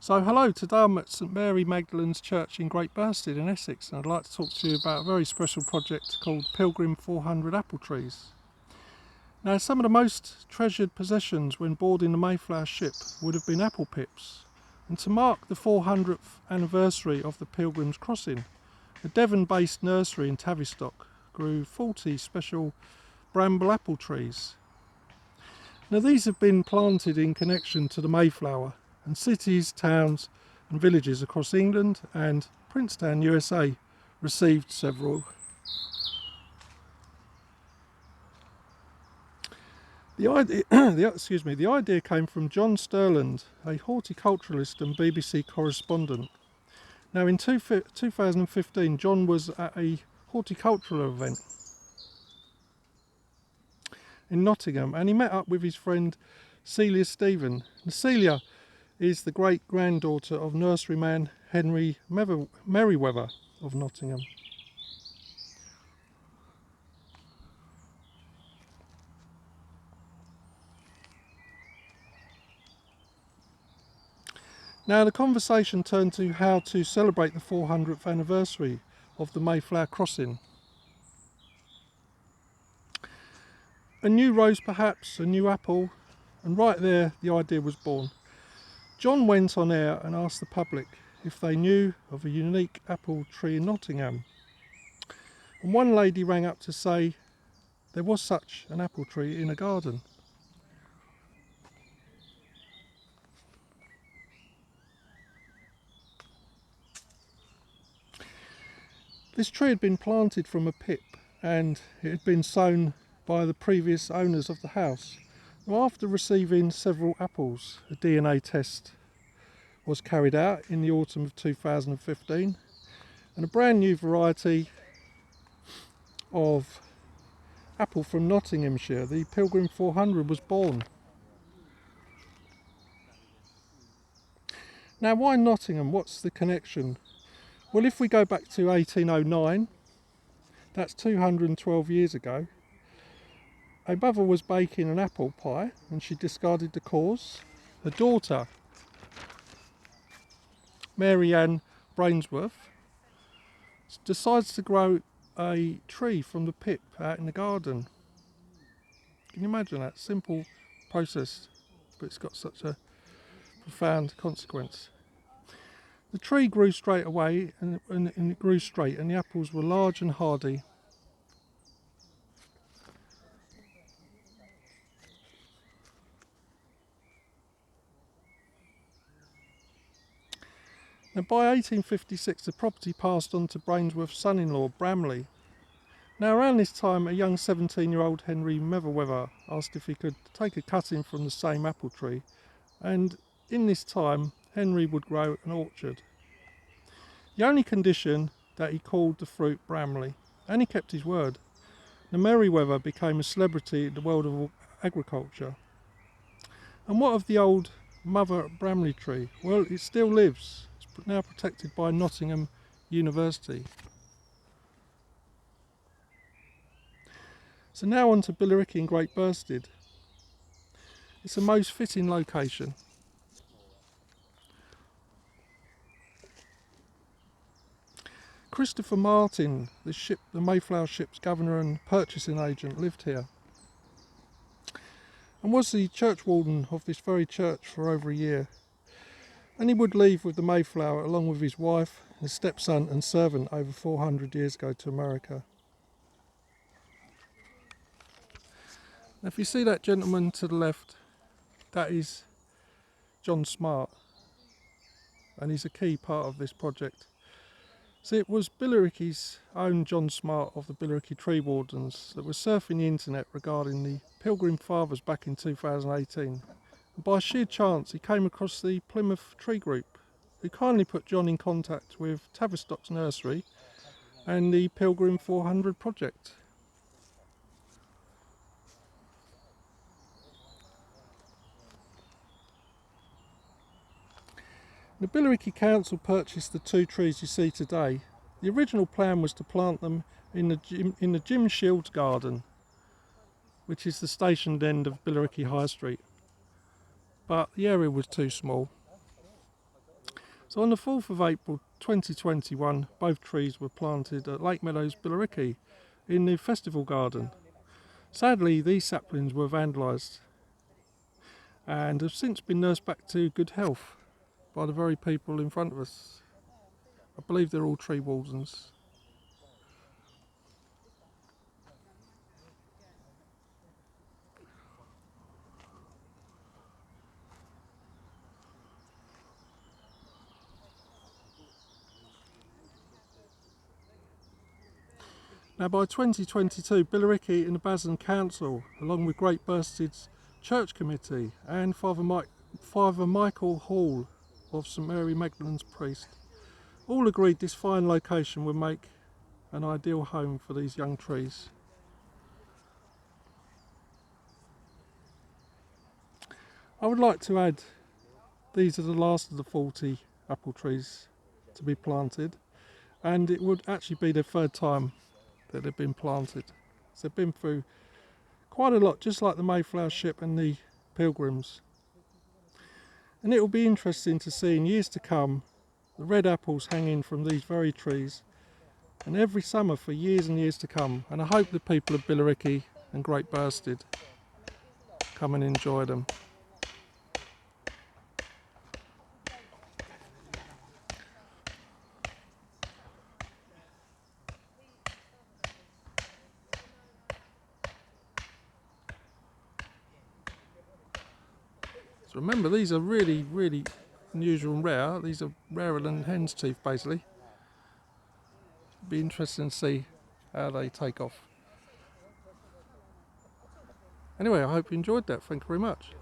So hello, today I'm at St Mary Magdalene's Church in Great Burstead in Essex, and I'd like to talk to you about a very special project called Pilgrim 400 apple trees. Now, some of the most treasured possessions when boarding the Mayflower Ship would have been apple pips, and to mark the 400th anniversary of the Pilgrim's crossing, a Devon-based nursery in Tavistock grew 40 special bramble apple trees. Now, these have been planted in connection to the Mayflower, and cities, towns and villages across England and Princetown, USA received several. The idea came from John Sterland, a horticulturalist and BBC correspondent. Now, in 2015, John was at a horticultural event in Nottingham, and he met up with his friend Celia Stephen. Now, Celia is the great-granddaughter of nurseryman Henry Merriweather of Nottingham. Now, the conversation turned to how to celebrate the 400th anniversary of the Mayflower crossing. A new rose perhaps, a new apple, and right there the idea was born. John went on air and asked the public if they knew of a unique apple tree in Nottingham. And one lady rang up to say there was such an apple tree in a garden. This tree had been planted from a pip, and it had been sown by the previous owners of the house. Now, after receiving several apples, a DNA test was carried out in the autumn of 2015, and a brand new variety of apple from Nottinghamshire, the Pilgrim 400, was born. Now, why Nottingham? What's the connection? Well, if we go back to 1809, that's 212 years ago, a mother was baking an apple pie and she discarded the cores. Her daughter, Mary Ann Brainsworth, decides to grow a tree from the pip out in the garden. Can you imagine that? Simple process, but it's got such a profound consequence. The tree grew straight away, and it grew straight, and the apples were large and hardy. Now, by 1856, the property passed on to Brainsworth's son-in-law, Bramley. Now, around this time, a young 17-year-old Henry Merriweather asked if he could take a cutting from the same apple tree, and in this time, Henry would grow an orchard. The only condition that he called the fruit Bramley, and he kept his word. The Merriweather became a celebrity in the world of agriculture. And what of the old mother Bramley tree? Well, it still lives. It's now protected by Nottingham University. So now on to Billericay in Great Burstead. It's a most fitting location. Christopher Martin, the Mayflower Ship's governor and purchasing agent, lived here and was the church warden of this very church for over a year. And he would leave with the Mayflower along with his wife, his stepson and servant over 400 years ago to America. Now, if you see that gentleman to the left, that is John Smart, and he's a key part of this project. See, it was Billericay's own John Smart of the Billericay Tree Wardens that was surfing the internet regarding the Pilgrim Fathers back in 2018. And by sheer chance, he came across the Plymouth Tree Group, who kindly put John in contact with Tavistock's nursery and the Pilgrim 400 project. The Billericay Council purchased the two trees you see today. The original plan was to plant them in the Jim Shields Garden, which is the stationed end of Billericay High Street, but the area was too small. So on the 4th of April 2021, both trees were planted at Lake Meadows, Billericay, in the festival garden. Sadly, these saplings were vandalised and have since been nursed back to good health by the very people in front of us. I believe they're all tree wardens. Now by 2022, Billericay and the Basildon Council, along with Great Burstead's Church Committee and Father Michael Hall of St Mary Magdalene's priest, all agreed this fine location would make an ideal home for these young trees. I would like to add, these are the last of the 40 apple trees to be planted, and it would actually be the third time that they've been planted. So they've been through quite a lot, just like the Mayflower Ship and the Pilgrims. And it will be interesting to see in years to come the red apples hanging from these very trees, and every summer for years and years to come. And I hope the people of Billericay and Great Burstead come and enjoy them. So remember, these are really, really unusual and rare. These are rarer than hen's teeth, basically. It'll be interesting to see how they take off. Anyway, I hope you enjoyed that. Thank you very much.